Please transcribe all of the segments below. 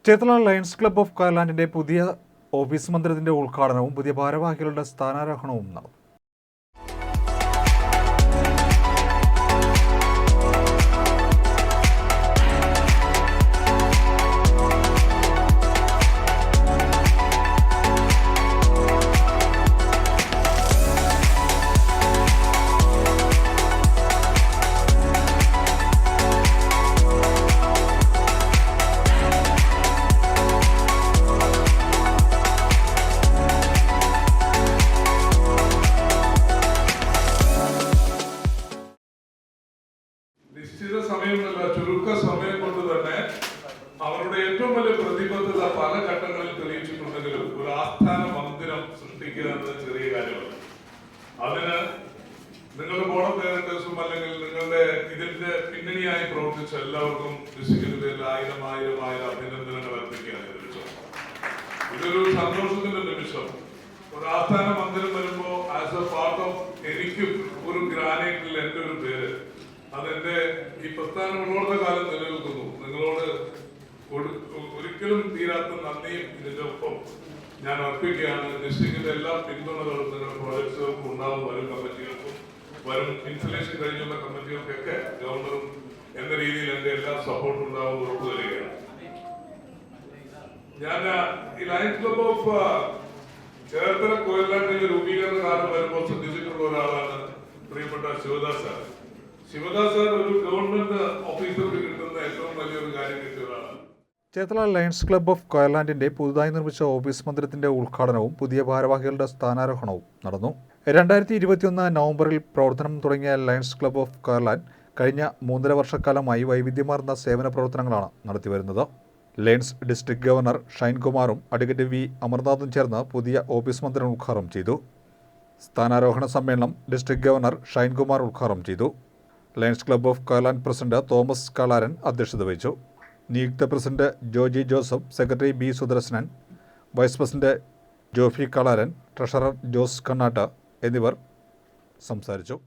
Cherthala lions club of കയർലാൻഡിന്റെ പുതിയ office മന്ദിരത്തിന്റെ ഉദ്ഘാടനവും പുതിയ ഭാരവാഹികളുടെ സ്ഥാനാരോഹണവും നടന്നു. നിശ്ചിത സമയമല്ല, ചുരുക്ക സമയം കൊണ്ട് തന്നെ അവരുടെ ഏറ്റവും വലിയ പ്രതിബദ്ധത പല ഘട്ടങ്ങളിൽ തെളിയിച്ചിട്ടുണ്ടെങ്കിലും ഒരു ആസ്ഥാന മന്ദിരം സൃഷ്ടിക്കുക എന്നത് ചെറിയ കാര്യമല്ല. അതിന് നിങ്ങളുടെ ബോർഡ് ഓഫ് ഡയറക്ടേഴ്സും അല്ലെങ്കിൽ നിങ്ങളുടെ ഇതിന്റെ പിന്നണിയായി പ്രവർത്തിച്ച എല്ലാവർക്കും ഡിസ്ട്രിക്റ്റിന്റെ ആയിരം അഭിനന്ദനങ്ങൾ അർപ്പിക്കുകയാണ്. ഇതൊരു സന്തോഷത്തിന്റെ നിമിഷം. ഒരു ആസ്ഥാന മന്ദിരം വരുമ്പോ ആസ് എ പാർട്ട് ഓഫ് എനിക്കും ഒരു ഗ്രാനൈറ്റിൽ എന്റെ ഒരു പേര് അതെന്റെ ഈ പ്രസ്ഥാനം ഉള്ളോടുന്ന കാലം നിലനിൽക്കുന്നു. നിങ്ങളോട് ഒരിക്കലും തീരാത്ത നന്ദിയും ഇതിന്റെ ഒപ്പം ഞാൻ അർപ്പിക്കുകയാണ്. ഡിസ്ട്രിക്റ്റിന്റെ എല്ലാ പിന്തുണകളും നിങ്ങളുടെ പ്രോജക്ട്സുകൾക്കും ഉണ്ടാവും. വരും കമ്മിറ്റികൾക്കും വരും ഇൻസ്റ്റലേഷൻ കഴിഞ്ഞുള്ള കമ്മിറ്റികൾക്കൊക്കെ ഗവർണറും എന്ന രീതിയിൽ എന്റെ എല്ലാ സപ്പോർട്ടും ഉണ്ടാവും ഉറപ്പു തരികയാണ്. ഞാൻ ഈ ലയൺസ് ക്ലബ്ബ് ഓഫ് ചേർത്തല കയർലാൻഡിന്റെ രൂപീകരണ കാലം വരുമ്പോൾ ശ്രദ്ധിച്ചിട്ടുള്ള ഒരാളാണ് പ്രിയപ്പെട്ട ശിവദാസ് സാർ. ശിവദാസ് സാർ ഒരു ഗവൺമെന്റ് ഓഫീസർക്ക് കിട്ടുന്ന ഏറ്റവും വലിയൊരു കാര്യം കിട്ടിയതാണ്. ചേർത്തല ലയൺസ് ക്ലബ്ബ് ഓഫ് കയർലാൻഡിന്റെ പുതുതായി നിർമ്മിച്ച ഓഫീസ് മന്ദിരത്തിന്റെ ഉദ്ഘാടനവും പുതിയ ഭാരവാഹികളുടെ സ്ഥാനാരോഹണവും നടന്നു. 2021 നവംബറിൽ പ്രവർത്തനം തുടങ്ങിയ ലയൺസ് ക്ലബ്ബ് ഓഫ് കയർലാൻഡ് കഴിഞ്ഞ 3.5 വർഷക്കാലമായി വൈവിധ്യമാർന്ന സേവന പ്രവർത്തനങ്ങളാണ് നടത്തിവരുന്നത്. ലയൺസ് ഡിസ്ട്രിക്ട് ഗവർണർ ഷൈൻകുമാറും അഡ്വക്കേറ്റ് വി അമർനാഥും ചേർന്ന് പുതിയ ഓഫീസ് മന്ദിരം ഉദ്ഘാടനം ചെയ്തു. സ്ഥാനാരോഹണ സമ്മേളനം ഡിസ്ട്രിക്ട് ഗവർണർ ഷൈൻകുമാർ ഉദ്ഘാടനം ചെയ്തു. Lions club of Kayarland president Thomas Kalaran അധ്യക്ഷത വഹിച്ചു. നിയുക്ത president Joji Joseph, secretary B Sudarsanan, vice president Jofi Kalaran, treasurer Jose Kannatt എന്നിവർ സംസാരിച്ചു.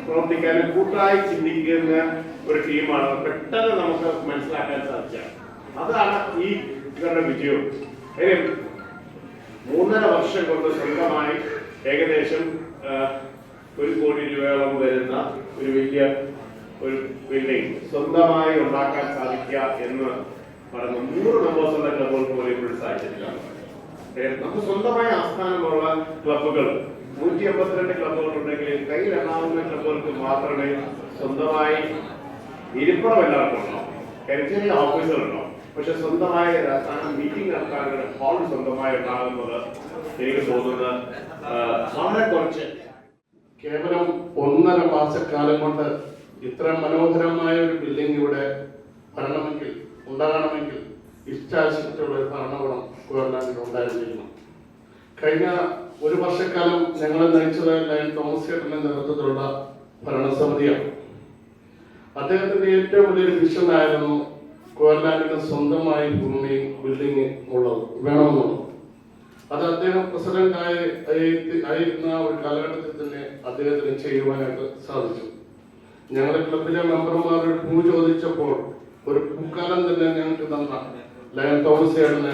പ്രവർത്തിക്കാനും കൂട്ടായി ചിന്തിക്കുന്ന ഒരു ടീമാണ്. പെട്ടെന്ന് നമുക്ക് മനസ്സിലാക്കാൻ സാധിച്ചത് അതാണ് ഈ ഇവരുടെ വിജയവും. 3.5 വർഷം കൊണ്ട് സ്വന്തമായി ഏകദേശം 1 കോടി രൂപയോളം വരുന്ന ഒരു വലിയ ഒരു ബിൽഡിംഗ് സ്വന്തമായി ഉണ്ടാക്കാൻ സാധിക്കുക എന്ന് പറഞ്ഞ 100 മെമ്പേഴ്സുള്ള ക്ലബുകൾക്ക് പോലും ഇപ്പോഴും സാധിച്ചിട്ടില്ല. നമുക്ക് സ്വന്തമായ ആസ്ഥാനമുള്ള ക്ലബുകൾ 182 ക്ലബുകൾ ഉണ്ടെങ്കിൽ കയ്യിൽ എണ്ണാവുന്ന ക്ലബുകൾക്ക് മാത്രമേ സ്വന്തമായി ഇരിപ്പുറം എല്ലാവർക്കും ഉണ്ടാവും. ചെറിയ ഓഫീസുകളുണ്ടാവും. പക്ഷെ സ്വന്തമായ മീറ്റിംഗ് നടത്താനുള്ള ഹാൾ സ്വന്തമായി ഉണ്ടാകുന്നത് എനിക്ക് തോന്നുന്നത് വളരെ കുറച്ച്. കേവലം 1.5 മാസക്കാലം കൊണ്ട് ഇത്ര മനോഹരമായ ഒരു ബിൽഡിംഗ് ഇവിടെ ഉണ്ടാകണമെങ്കിൽ ഇഷ്ടാശക്തിയുള്ള ഒരു ഭരണകൂടം കയർലാൻഡിൽ ഉണ്ടായിരുന്നിരിക്കണം. കഴിഞ്ഞ 1 വർഷക്കാലം ഞങ്ങളെ നയിച്ചത് ലയൺ തോമസ് ചേട്ടന്റെ നേതൃത്വത്തിലുള്ള ഭരണസമിതിയാണ്. അദ്ദേഹത്തിന്റെ ഏറ്റവും വലിയൊരു വിഷനായിരുന്നു കയർലാൻഡിന് സ്വന്തമായി ഭൂമി ബിൽഡിംഗ് വേണമെന്നുള്ളത്. അത് അദ്ദേഹം പ്രസിഡന്റ് ആയിരുന്ന ഒരു കാലഘട്ടത്തിൽ തന്നെ അദ്ദേഹത്തിന് ചെയ്യുവാനായിട്ട് സാധിച്ചു. ഞങ്ങളുടെ ക്ലബിലെ മെമ്പർമാരുടെ പൂ ചോദിച്ചപ്പോൾ ഒരു പൂക്കാലം തന്നെ ഞങ്ങൾക്ക് തന്ന ലയൺ തോമസ് ചേട്ടന്